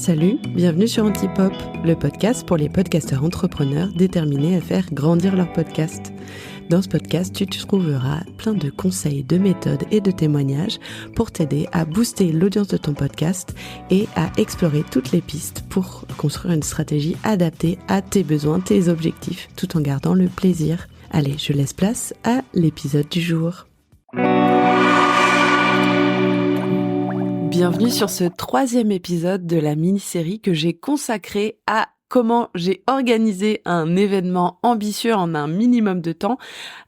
Salut, bienvenue sur Antipop, le podcast pour les podcasteurs entrepreneurs déterminés à faire grandir leur podcast. Dans ce podcast, tu trouveras plein de conseils, de méthodes et de témoignages pour t'aider à booster l'audience de ton podcast et à explorer toutes les pistes pour construire une stratégie adaptée à tes besoins, tes objectifs, tout en gardant le plaisir. Allez, je laisse place à l'épisode du jour. Bienvenue sur ce 3e épisode de la mini-série que j'ai consacrée à comment j'ai organisé un événement ambitieux en un minimum de temps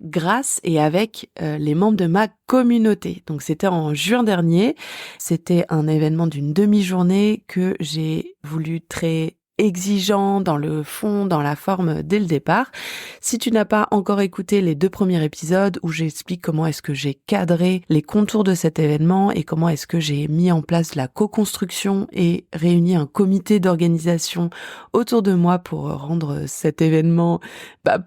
grâce et avec les membres de ma communauté. Donc c'était en juin dernier, c'était un événement d'une demi-journée que j'ai voulu très exigeant dans le fond, dans la forme dès le départ. Si tu n'as pas encore écouté les 2 premiers épisodes où j'explique comment est-ce que j'ai cadré les contours de cet événement et comment est-ce que j'ai mis en place la co-construction et réuni un comité d'organisation autour de moi pour rendre cet événement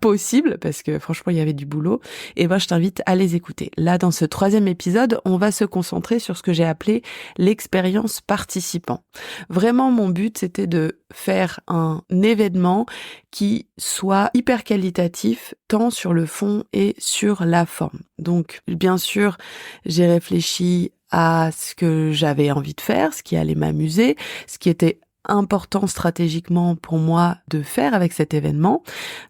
possible, parce que franchement il y avait du boulot, et je t'invite à les écouter. Là, dans ce 3e épisode, on va se concentrer sur ce que j'ai appelé l'expérience participant. Vraiment, mon but, c'était de faire un événement qui soit hyper qualitatif, tant sur le fond et sur la forme. Donc, bien sûr, j'ai réfléchi à ce que j'avais envie de faire, ce qui allait m'amuser, ce qui était important stratégiquement pour moi de faire avec cet événement.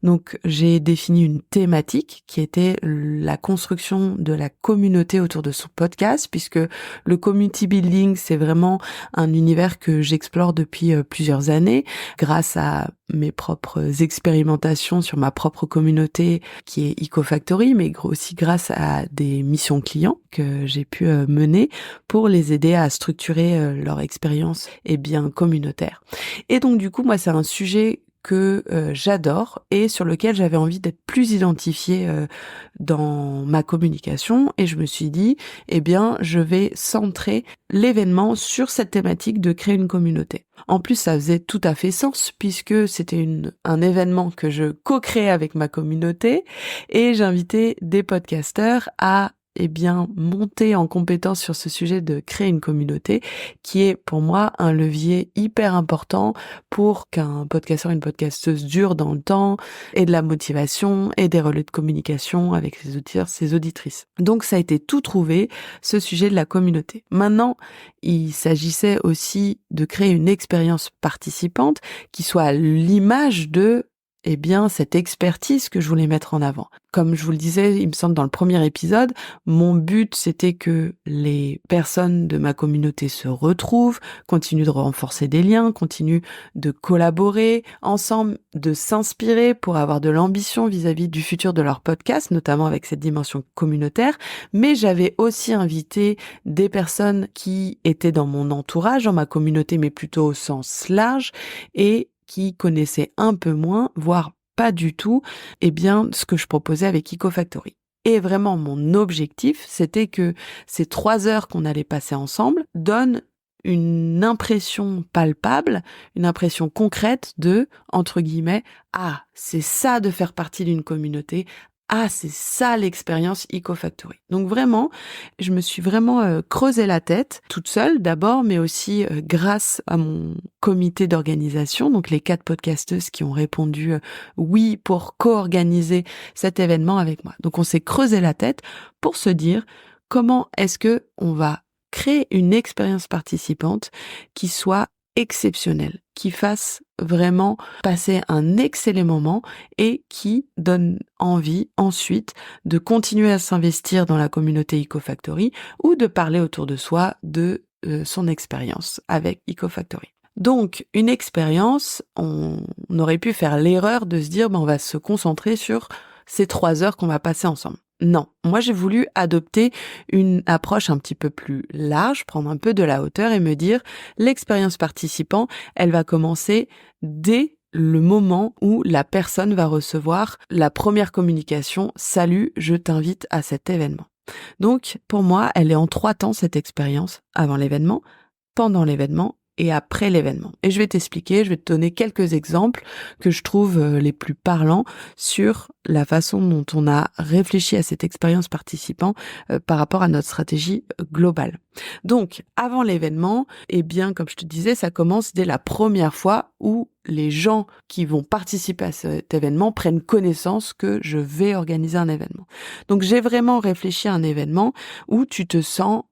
Donc j'ai défini une thématique qui était la construction de la communauté autour de son podcast, puisque le community building, c'est vraiment un univers que j'explore depuis plusieurs années grâce à mes propres expérimentations sur ma propre communauté qui est EcoFactory, mais aussi grâce à des missions clients que j'ai pu mener pour les aider à structurer leur expérience communautaire. Et donc du coup, moi, c'est un sujet que j'adore et sur lequel j'avais envie d'être plus identifiée dans ma communication, et je me suis dit, je vais centrer l'événement sur cette thématique de créer une communauté. En plus, ça faisait tout à fait sens puisque c'était un événement que je co-créais avec ma communauté et j'invitais des podcasteurs à monter en compétence sur ce sujet de créer une communauté qui est pour moi un levier hyper important pour qu'un podcasteur, une podcasteuse dure dans le temps, et de la motivation et des relais de communication avec ses auditeurs, ses auditrices. Donc ça a été tout trouvé, ce sujet de la communauté. Maintenant, il s'agissait aussi de créer une expérience participante qui soit à l'image de cette expertise que je voulais mettre en avant. Comme je vous le disais, il me semble dans le premier épisode, mon but c'était que les personnes de ma communauté se retrouvent, continuent de renforcer des liens, continuent de collaborer ensemble, de s'inspirer pour avoir de l'ambition vis-à-vis du futur de leur podcast, notamment avec cette dimension communautaire. Mais j'avais aussi invité des personnes qui étaient dans mon entourage, dans ma communauté, mais plutôt au sens large, et qui connaissaient un peu moins, voire pas du tout, ce que je proposais avec EcoFactory. Et vraiment, mon objectif, c'était que ces 3 heures qu'on allait passer ensemble donnent une impression palpable, une impression concrète de, entre guillemets, ah, c'est ça de faire partie d'une communauté, ah, c'est ça l'expérience EcoFactory. Donc vraiment, je me suis vraiment creusé la tête, toute seule d'abord, mais aussi grâce à mon comité d'organisation, donc les 4 podcasteuses qui ont répondu oui pour co-organiser cet événement avec moi. Donc on s'est creusé la tête pour se dire comment est-ce que on va créer une expérience participante qui soit exceptionnelle, qui fasse vraiment passer un excellent moment et qui donne envie ensuite de continuer à s'investir dans la communauté EcoFactory ou de parler autour de soi de son expérience avec EcoFactory. Donc, une expérience, on aurait pu faire l'erreur de se dire on va se concentrer sur ces 3 heures qu'on va passer ensemble. Non, moi j'ai voulu adopter une approche un petit peu plus large, prendre un peu de la hauteur et me dire l'expérience participant, elle va commencer dès le moment où la personne va recevoir la première communication « Salut, je t'invite à cet événement ». Donc pour moi, elle est en 3 temps cette expérience, avant l'événement, pendant l'événement et après l'événement. Et je vais t'expliquer, je vais te donner quelques exemples que je trouve les plus parlants sur la façon dont on a réfléchi à cette expérience participant par rapport à notre stratégie globale. Donc, avant l'événement, eh bien, comme je te disais, ça commence dès la première fois où les gens qui vont participer à cet événement prennent connaissance que je vais organiser un événement. Donc, j'ai vraiment réfléchi à un événement où tu te sens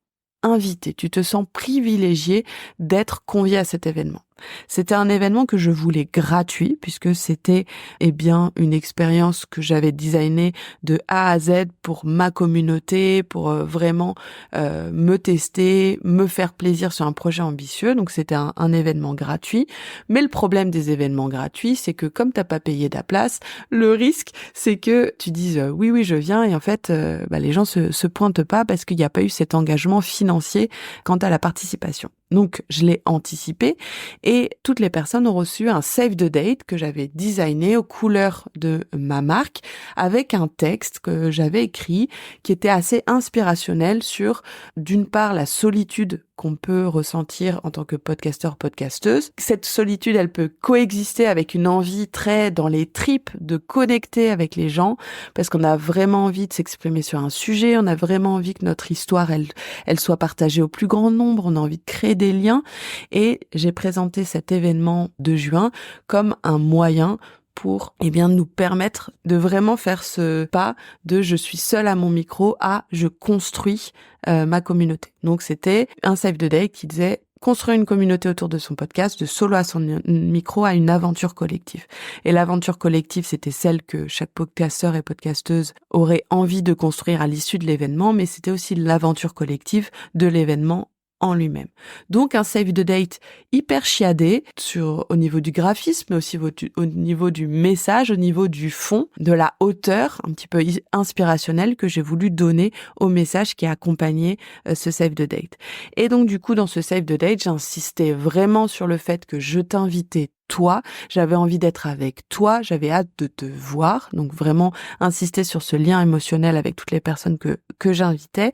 invité, tu te sens privilégié d'être convié à cet événement. C'était un événement que je voulais gratuit puisque c'était une expérience que j'avais designée de A à Z pour ma communauté, pour vraiment me tester, me faire plaisir sur un projet ambitieux. Donc c'était un événement gratuit. Mais le problème des événements gratuits, c'est que comme t'as pas payé ta place, le risque c'est que tu dises oui je viens et en fait les gens se pointent pas parce qu'il n'y a pas eu cet engagement financier quant à la participation. Donc je l'ai anticipé et toutes les personnes ont reçu un save the date que j'avais designé aux couleurs de ma marque avec un texte que j'avais écrit qui était assez inspirationnel sur d'une part la solitude qu'on peut ressentir en tant que podcasteur, podcasteuse. Cette solitude, elle peut coexister avec une envie très dans les tripes de connecter avec les gens parce qu'on a vraiment envie de s'exprimer sur un sujet, on a vraiment envie que notre histoire, elle soit partagée au plus grand nombre, on a envie de créer des liens et j'ai présenté cet événement de juin comme un moyen pour nous permettre de vraiment faire ce pas de je suis seule à mon micro à je construis ma communauté. Donc c'était un save the day qui disait construire une communauté autour de son podcast, de solo à son micro à une aventure collective. Et l'aventure collective, c'était celle que chaque podcasteur et podcasteuse aurait envie de construire à l'issue de l'événement, mais c'était aussi l'aventure collective de l'événement en lui-même. Donc un save the date hyper chiadé au niveau du graphisme, mais aussi au niveau du message, au niveau du fond, de la hauteur un petit peu inspirationnelle que j'ai voulu donner au message qui a accompagné ce save the date. Et donc du coup dans ce save the date, j'insistais vraiment sur le fait que je t'invitais toi, j'avais envie d'être avec toi, j'avais hâte de te voir, donc vraiment insister sur ce lien émotionnel avec toutes les personnes que j'invitais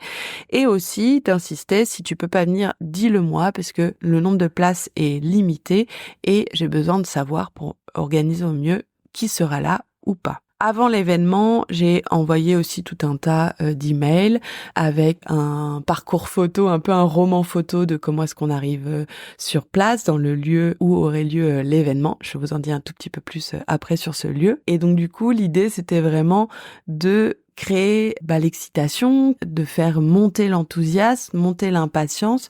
et aussi d'insister si tu peux pas venir, dis-le moi parce que le nombre de places est limité et j'ai besoin de savoir pour organiser au mieux qui sera là ou pas. Avant l'événement, j'ai envoyé aussi tout un tas d'emails avec un parcours photo, un peu un roman photo de comment est-ce qu'on arrive sur place dans le lieu où aurait lieu l'événement. Je vous en dis un tout petit peu plus après sur ce lieu. Et donc du coup, l'idée c'était vraiment de créer l'excitation, de faire monter l'enthousiasme, monter l'impatience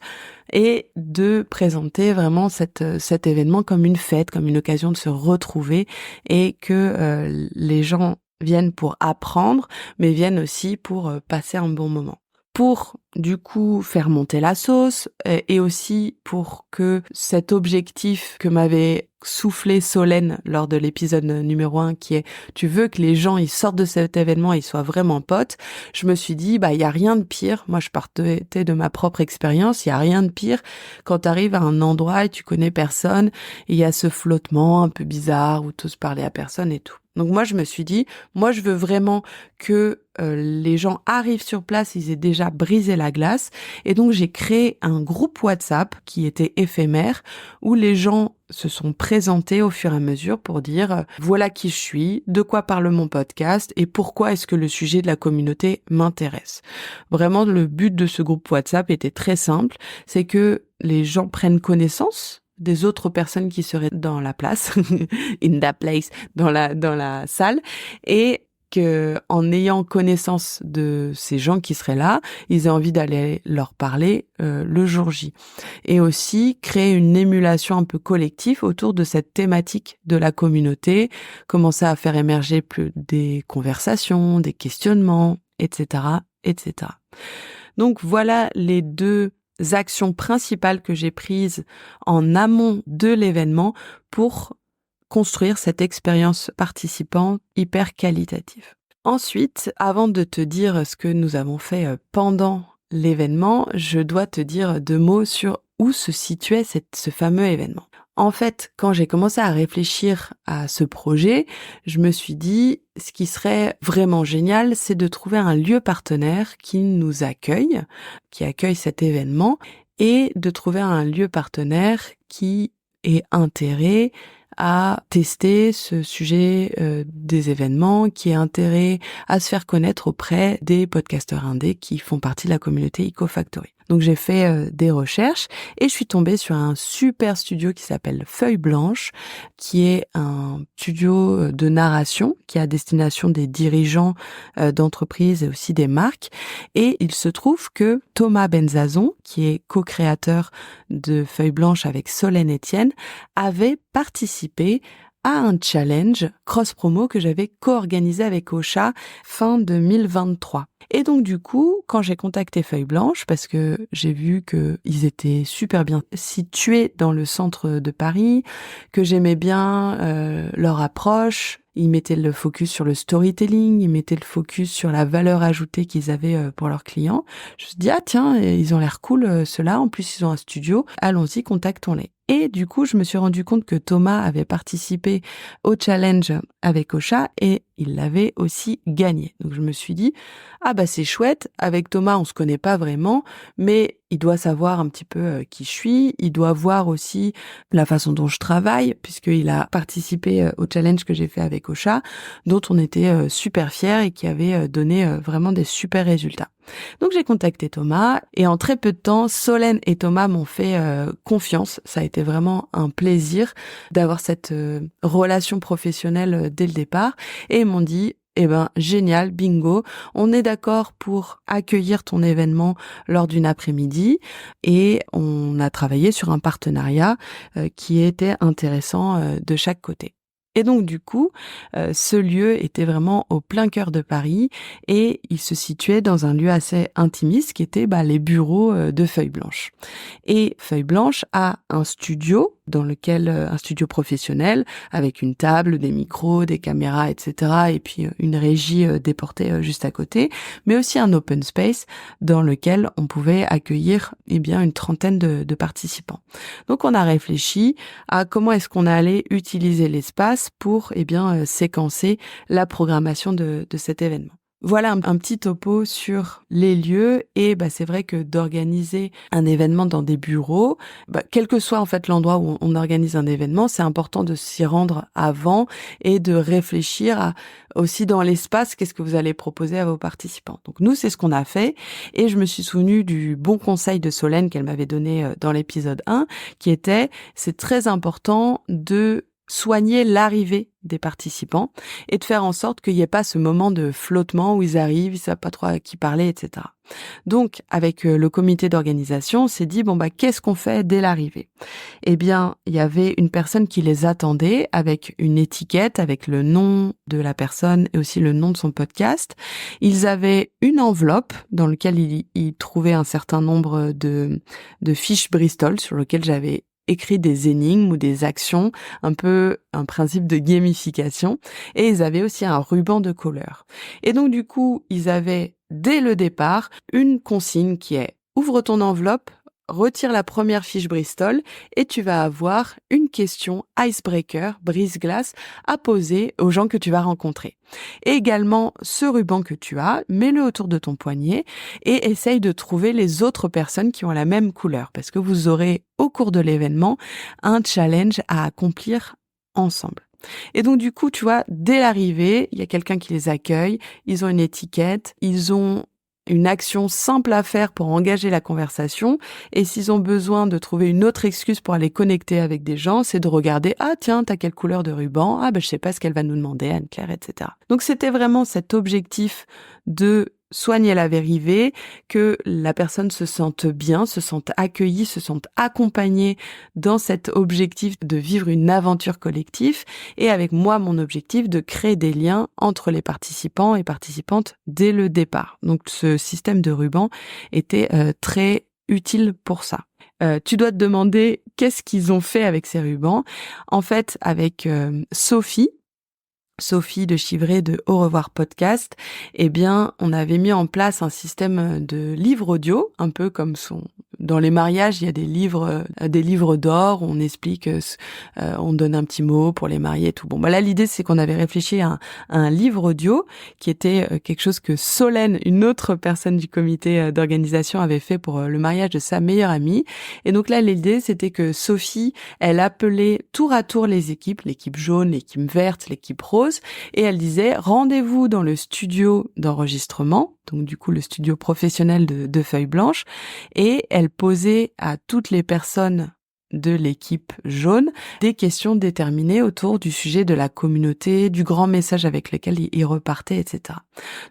et de présenter vraiment cet événement comme une fête, comme une occasion de se retrouver et que les gens viennent pour apprendre, mais viennent aussi pour passer un bon moment. Pour du coup faire monter la sauce et aussi pour que cet objectif que m'avait soufflé Solène lors de l'épisode numéro 1 qui est tu veux que les gens ils sortent de cet événement et ils soient vraiment potes, je me suis dit il y a rien de pire, moi je partais de ma propre expérience, il y a rien de pire quand tu arrives à un endroit et tu connais personne et il y a ce flottement un peu bizarre où t'oses parler à personne et tout. Donc moi je me suis dit moi je veux vraiment que les gens arrivent sur place, ils aient déjà brisé la glace et donc j'ai créé un groupe WhatsApp qui était éphémère où les gens se sont présentés au fur et à mesure pour dire voilà qui je suis, de quoi parle mon podcast et pourquoi est-ce que le sujet de la communauté m'intéresse. Vraiment le but de ce groupe WhatsApp était très simple, c'est que les gens prennent connaissance des autres personnes qui seraient dans la place, in that place, dans la salle, et que en ayant connaissance de ces gens qui seraient là, ils aient envie d'aller leur parler le jour J. Et aussi créer une émulation un peu collective autour de cette thématique de la communauté, commencer à faire émerger plus des conversations, des questionnements, etc., etc. Donc voilà les deux actions principales que j'ai prises en amont de l'événement pour construire cette expérience participante hyper qualitative. Ensuite, avant de te dire ce que nous avons fait pendant l'événement, je dois te dire 2 mots sur où se situait ce fameux événement. En fait, quand j'ai commencé à réfléchir à ce projet, je me suis dit, ce qui serait vraiment génial, c'est de trouver un lieu partenaire qui nous accueille, qui accueille cet événement et de trouver un lieu partenaire qui ait intérêt à tester ce sujet des événements, qui ait intérêt à se faire connaître auprès des podcasteurs indés qui font partie de la communauté EcoFactory. Donc j'ai fait des recherches et je suis tombée sur un super studio qui s'appelle Feuille Blanche, qui est un studio de narration qui est à destination des dirigeants d'entreprises et aussi des marques. Et il se trouve que Thomas Benzazon, qui est co-créateur de Feuille Blanche avec Solène Etienne, avait participé à un challenge cross-promo que j'avais co-organisé avec Ocha fin 2023. Et donc du coup, quand j'ai contacté Feuille Blanche, parce que j'ai vu qu'ils étaient super bien situés dans le centre de Paris, que j'aimais bien leur approche, ils mettaient le focus sur le storytelling, ils mettaient le focus sur la valeur ajoutée qu'ils avaient pour leurs clients. Je me suis dit, ah tiens, ils ont l'air cool ceux-là, en plus ils ont un studio, allons-y, contactons-les. Et du coup, je me suis rendu compte que Thomas avait participé au challenge avec Ocha et il l'avait aussi gagné. Donc je me suis dit, ah bah c'est chouette, avec Thomas on se connaît pas vraiment, mais il doit savoir un petit peu qui je suis, il doit voir aussi la façon dont je travaille, puisqu'il a participé au challenge que j'ai fait avec Ocha, dont on était super fiers et qui avait donné vraiment des super résultats. Donc j'ai contacté Thomas et en très peu de temps, Solène et Thomas m'ont fait confiance. Ça a été vraiment un plaisir d'avoir cette relation professionnelle dès le départ et ils m'ont dit eh ben génial, bingo, on est d'accord pour accueillir ton événement lors d'une après-midi et on a travaillé sur un partenariat qui était intéressant de chaque côté. Et donc du coup, ce lieu était vraiment au plein cœur de Paris et il se situait dans un lieu assez intimiste qui était les bureaux de Feuille Blanche. Et Feuille Blanche a un studio un studio professionnel avec une table, des micros, des caméras, etc. et puis une régie déportée juste à côté, mais aussi un open space dans lequel on pouvait accueillir une trentaine de participants. Donc on a réfléchi à comment est-ce qu'on allait utiliser l'espace pour séquencer la programmation de cet événement. Voilà un petit topo sur les lieux et c'est vrai que d'organiser un événement dans des bureaux, quel que soit en fait l'endroit où on organise un événement, c'est important de s'y rendre avant et de réfléchir aussi dans l'espace qu'est-ce que vous allez proposer à vos participants. Donc nous c'est ce qu'on a fait et je me suis souvenue du bon conseil de Solène qu'elle m'avait donné dans l'épisode 1 qui était c'est très important de soigner l'arrivée des participants et de faire en sorte qu'il n'y ait pas ce moment de flottement où ils arrivent, ils savent pas trop à qui parler, etc. Donc, avec le comité d'organisation, on s'est dit, qu'est-ce qu'on fait dès l'arrivée? Eh bien, il y avait une personne qui les attendait avec une étiquette, avec le nom de la personne et aussi le nom de son podcast. Ils avaient une enveloppe dans laquelle ils trouvaient un certain nombre de fiches Bristol sur lesquelles j'avais écrit des énigmes ou des actions, un peu un principe de gamification, et ils avaient aussi un ruban de couleur. Et donc du coup, ils avaient dès le départ une consigne qui est ouvre ton enveloppe, retire la première fiche Bristol et tu vas avoir une question icebreaker, brise-glace, à poser aux gens que tu vas rencontrer. Et également, ce ruban que tu as, mets-le autour de ton poignet et essaye de trouver les autres personnes qui ont la même couleur parce que vous aurez au cours de l'événement un challenge à accomplir ensemble. Et donc du coup, tu vois, dès l'arrivée, il y a quelqu'un qui les accueille, ils ont une étiquette, ils ont une action simple à faire pour engager la conversation et s'ils ont besoin de trouver une autre excuse pour aller connecter avec des gens, c'est de regarder « Ah tiens, t'as quelle couleur de ruban ? Ah je sais pas ce qu'elle va nous demander, Anne-Claire, etc. » Donc c'était vraiment cet objectif de soigner la arrivée, que la personne se sente bien, se sente accueillie, se sente accompagnée dans cet objectif de vivre une aventure collective et avec moi, mon objectif de créer des liens entre les participants et participantes dès le départ. Donc ce système de ruban était très utile pour ça. Tu dois te demander qu'est-ce qu'ils ont fait avec ces rubans. En fait, avec Sophie, Sophie de Chivray de Au revoir podcast, eh bien, on avait mis en place un système de livres audio, un peu comme dans les mariages, il y a des livres d'or, où on explique, on donne un petit mot pour les mariés et tout. Bon, là, l'idée, c'est qu'on avait réfléchi à un livre audio qui était quelque chose que Solène, une autre personne du comité d'organisation, avait fait pour le mariage de sa meilleure amie. Et donc là, l'idée, c'était que Sophie, elle appelait tour à tour les équipes, l'équipe jaune, l'équipe verte, l'équipe rose, et elle disait rendez-vous dans le studio d'enregistrement, donc du coup le studio professionnel de Feuille Blanche, et elle posait à toutes les personnes de l'équipe jaune des questions déterminées autour du sujet de la communauté, du grand message avec lequel ils repartaient, etc.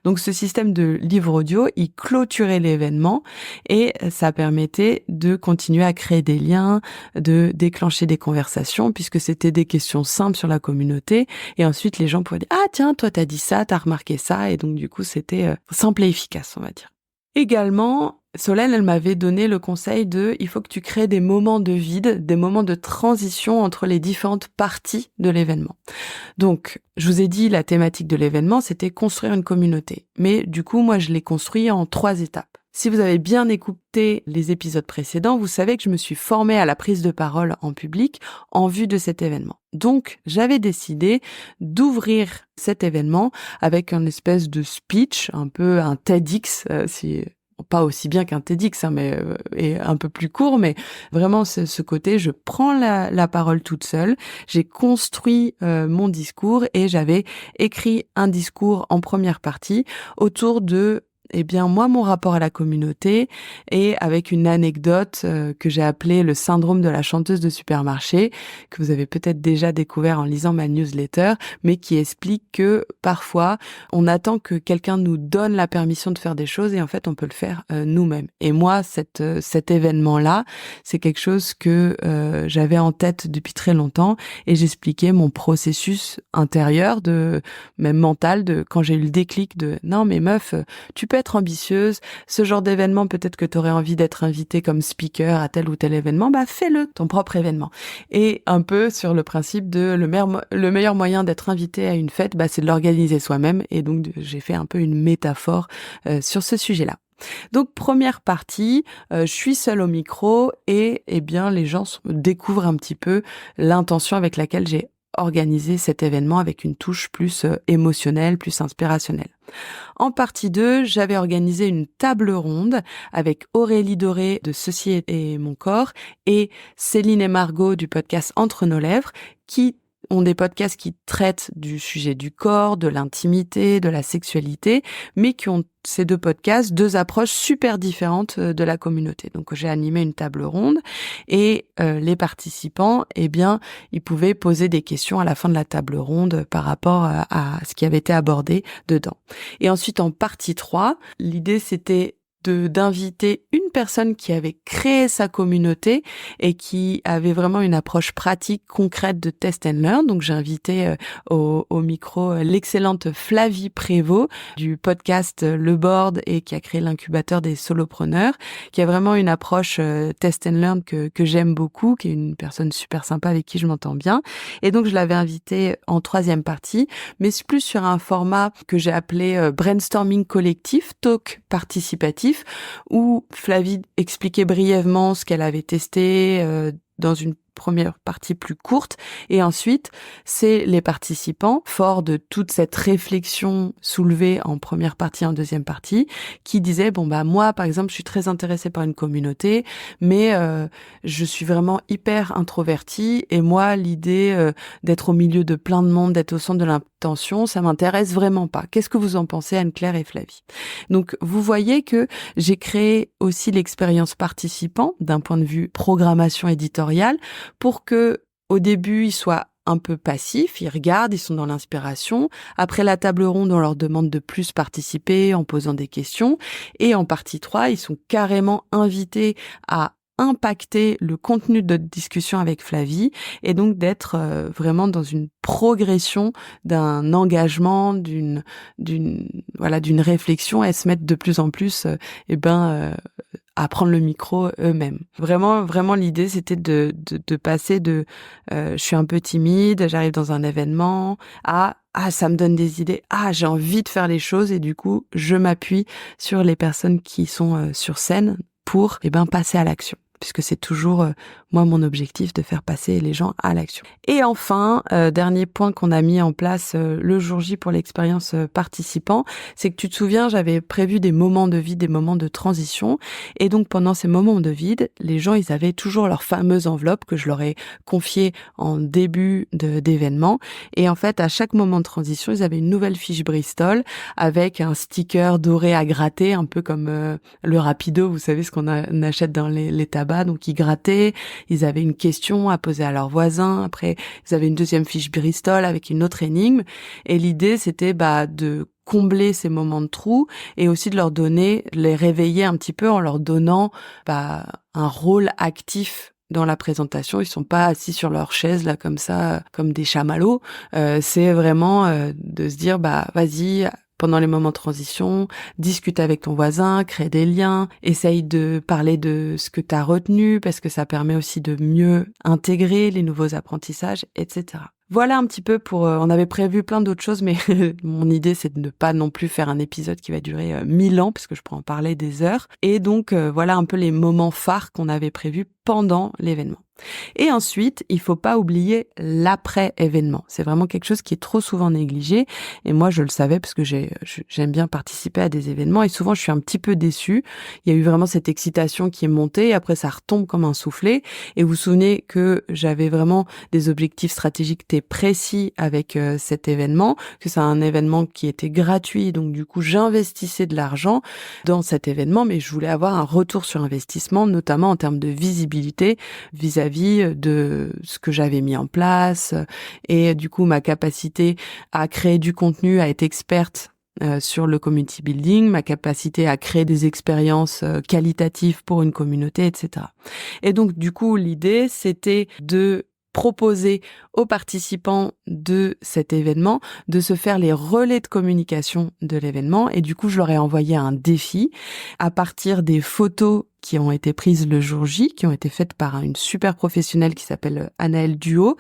Donc ce système de livre audio, il clôturait l'événement et ça permettait de continuer à créer des liens, de déclencher des conversations puisque c'était des questions simples sur la communauté et ensuite les gens pouvaient dire « Ah tiens, toi t'as dit ça, t'as remarqué ça » et donc du coup c'était simple et efficace, on va dire. Également, Solène, elle m'avait donné le conseil il faut que tu crées des moments de vide, des moments de transition entre les différentes parties de l'événement. Donc, je vous ai dit, la thématique de l'événement, c'était construire une communauté. Mais du coup, moi, je l'ai construit en 3 étapes. Si vous avez bien écouté les épisodes précédents, vous savez que je me suis formée à la prise de parole en public en vue de cet événement. Donc, j'avais décidé d'ouvrir cet événement avec une espèce de speech, un peu un TEDx, pas aussi bien qu'un TEDx, mais et un peu plus court, mais vraiment ce côté, je prends la parole toute seule. J'ai construit mon discours et j'avais écrit un discours en première partie autour de moi, mon rapport à la communauté et avec une anecdote que j'ai appelée le syndrome de la chanteuse de supermarché, que vous avez peut-être déjà découvert en lisant ma newsletter, mais qui explique que parfois, on attend que quelqu'un nous donne la permission de faire des choses et en fait, on peut le faire nous-mêmes. Et moi, cet événement-là, c'est quelque chose que j'avais en tête depuis très longtemps et j'expliquais mon processus intérieur, même mental, de quand j'ai eu le déclic de « Non, mais meuf, tu peux être ambitieuse, ce genre d'événement, peut-être que tu aurais envie d'être invitée comme speaker à tel ou tel événement, fais-le, ton propre événement. » Et un peu sur le principe de le meilleur moyen d'être invité à une fête, c'est de l'organiser soi-même. Et donc, j'ai fait un peu une métaphore sur ce sujet-là. Donc, première partie, je suis seule au micro et les gens découvrent un petit peu l'intention avec laquelle j'ai organisé cet événement avec une touche plus émotionnelle, plus inspirationnelle. En partie 2, j'avais organisé une table ronde avec Aurélie Doré de Ceci est mon corps et Céline et Margot du podcast Entre nos lèvres qui ont des podcasts qui traitent du sujet du corps, de l'intimité, de la sexualité, mais qui ont ces 2 podcasts, 2 approches super différentes de la communauté. Donc j'ai animé une table ronde et les participants, ils pouvaient poser des questions à la fin de la table ronde par rapport à ce qui avait été abordé dedans. Et ensuite en partie 3, l'idée c'était d'inviter une personne qui avait créé sa communauté et qui avait vraiment une approche pratique, concrète de test and learn. Donc j'ai invité au micro l'excellente Flavie Prévost du podcast Le Board et qui a créé l'incubateur des solopreneurs, qui a vraiment une approche test and learn que j'aime beaucoup, qui est une personne super sympa avec qui je m'entends bien. Et donc je l'avais invité en 3e partie, mais c'est plus sur un format que j'ai appelé brainstorming collectif, talk participatif, où Flavie expliquait brièvement ce qu'elle avait testé dans une première partie plus courte et ensuite c'est les participants forts de toute cette réflexion soulevée en première partie, en 2e partie, qui disaient moi par exemple je suis très intéressée par une communauté mais je suis vraiment hyper introvertie et moi l'idée d'être au milieu de plein de monde, d'être au centre de l'attention, ça m'intéresse vraiment pas. Qu'est-ce que vous en pensez, Anne-Claire et Flavie? Donc vous voyez que j'ai créé aussi l'expérience participant d'un point de vue programmation éditoriale pour que au début ils soient un peu passifs, ils regardent, ils sont dans l'inspiration. Après la table ronde, on leur demande de plus participer en posant des questions. Et en partie 3, ils sont carrément invités à impacter le contenu de notre discussion avec Flavie et donc d'être vraiment dans une progression d'un engagement, d'une réflexion et se mettre de plus en plus à prendre le micro eux-mêmes. Vraiment l'idée c'était de passer de je suis un peu timide, j'arrive dans un événement à ça me donne des idées, j'ai envie de faire les choses et du coup je m'appuie sur les personnes qui sont sur scène pour passer à l'action, puisque c'est toujours moi mon objectif de faire passer les gens à l'action. Et enfin, dernier point qu'on a mis en place le jour J pour l'expérience participant, c'est que tu te souviens, j'avais prévu des moments de vide, des moments de transition, et donc pendant ces moments de vide, les gens ils avaient toujours leur fameuse enveloppe que je leur ai confiée en début d'événement, et en fait à chaque moment de transition, ils avaient une nouvelle fiche Bristol avec un sticker doré à gratter, un peu comme le Rapido, vous savez ce qu'on achète dans les tabacs, donc ils grattaient. Ils avaient une question à poser à leurs voisins. Après, ils avaient une deuxième fiche Bristol avec une autre énigme. Et l'idée, c'était de combler ces moments de trou et aussi de leur donner, les réveiller un petit peu en leur donnant un rôle actif dans la présentation. Ils sont pas assis sur leur chaise là comme ça, comme des chamallows. C'est vraiment de se dire vas-y. Pendant les moments de transition, discute avec ton voisin, crée des liens, essaye de parler de ce que tu as retenu parce que ça permet aussi de mieux intégrer les nouveaux apprentissages, etc. Voilà un petit peu pour... on avait prévu plein d'autres choses, mais mon idée, c'est de ne pas non plus faire un épisode qui va durer 1000 ans, parce que je pourrais en parler des heures. Et donc, voilà un peu les moments phares qu'on avait prévus pendant l'événement. Et ensuite, il faut pas oublier l'après-événement. C'est vraiment quelque chose qui est trop souvent négligé. Et moi, je le savais parce que j'aime bien participer à des événements et souvent, je suis un petit peu déçue. Il y a eu vraiment cette excitation qui est montée et après, ça retombe comme un soufflet. Et vous vous souvenez que j'avais vraiment des objectifs stratégiques précis avec cet événement, que c'est un événement qui était gratuit. Donc, du coup, j'investissais de l'argent dans cet événement, mais je voulais avoir un retour sur investissement, notamment en termes de visibilité vis-à-vis de ce que j'avais mis en place et du coup ma capacité à créer du contenu, à être experte sur le community building, ma capacité à créer des expériences qualitatives pour une communauté, etc. Et donc du coup l'idée c'était de proposer aux participants de cet événement de se faire les relais de communication de l'événement et du coup je leur ai envoyé un défi à partir des photos qui ont été prises le jour J, qui ont été faites par une super professionnelle qui s'appelle Anaëlle Duo,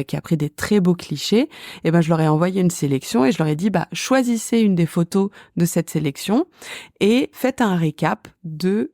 qui a pris des très beaux clichés. Et je leur ai envoyé une sélection et je leur ai dit choisissez une des photos de cette sélection et faites un récap de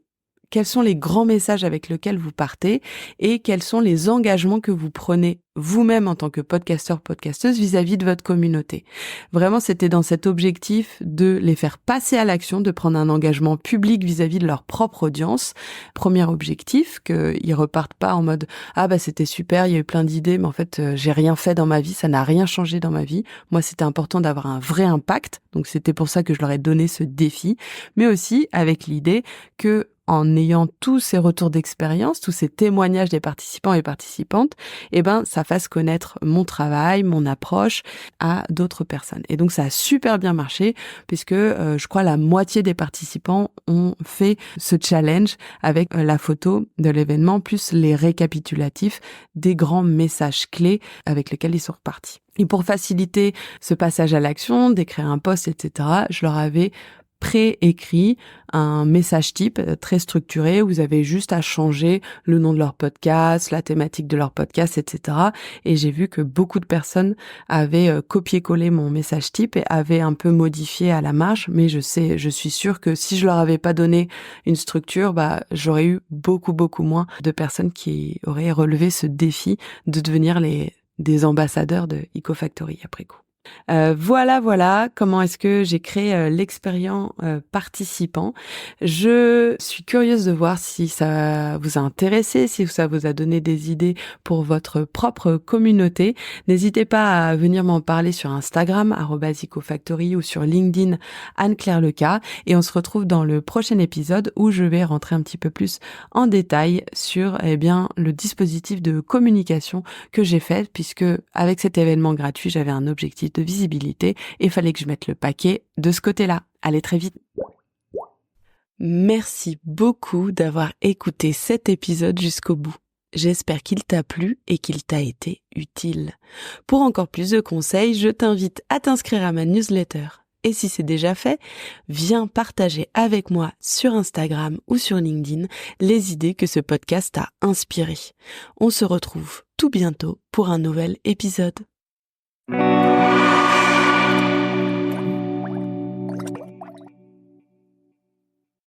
quels sont les grands messages avec lesquels vous partez et quels sont les engagements que vous prenez vous-même en tant que podcasteur, podcasteuse vis-à-vis de votre communauté. Vraiment, c'était dans cet objectif de les faire passer à l'action, de prendre un engagement public vis-à-vis de leur propre audience. Premier objectif, qu'ils repartent pas en mode « Ah c'était super, il y a eu plein d'idées, mais en fait, j'ai rien fait dans ma vie, ça n'a rien changé dans ma vie. » Moi, c'était important d'avoir un vrai impact, donc c'était pour ça que je leur ai donné ce défi, mais aussi avec l'idée que en ayant tous ces retours d'expérience, tous ces témoignages des participants et participantes, ça fasse connaître mon travail, mon approche à d'autres personnes. Et donc, ça a super bien marché puisque je crois la moitié des participants ont fait ce challenge avec la photo de l'événement plus les récapitulatifs des grands messages clés avec lesquels ils sont repartis. Et pour faciliter ce passage à l'action, d'écrire un post, etc., je leur avais préécrit un message type très structuré où vous avez juste à changer le nom de leur podcast, la thématique de leur podcast, etc. Et j'ai vu que beaucoup de personnes avaient copié-collé mon message type et avaient un peu modifié à la marge, mais je suis sûre que si je leur avais pas donné une structure, j'aurais eu beaucoup moins de personnes qui auraient relevé ce défi de devenir des ambassadeurs de EcoFactory après coup. Voilà comment est-ce que j'ai créé l'expérience participant. Je suis curieuse de voir si ça vous a intéressé, si ça vous a donné des idées pour votre propre communauté. N'hésitez pas à venir m'en parler sur Instagram @ecofactory ou sur LinkedIn Anne-Claire Leca et on se retrouve dans le prochain épisode où je vais rentrer un petit peu plus en détail sur le dispositif de communication que j'ai fait puisque avec cet événement gratuit, j'avais un objectif de visibilité et fallait que je mette le paquet de ce côté-là. Allez, très vite. Merci beaucoup d'avoir écouté cet épisode jusqu'au bout. J'espère qu'il t'a plu et qu'il t'a été utile. Pour encore plus de conseils, je t'invite à t'inscrire à ma newsletter. Et si c'est déjà fait, viens partager avec moi sur Instagram ou sur LinkedIn les idées que ce podcast t'a inspirées. On se retrouve tout bientôt pour un nouvel épisode.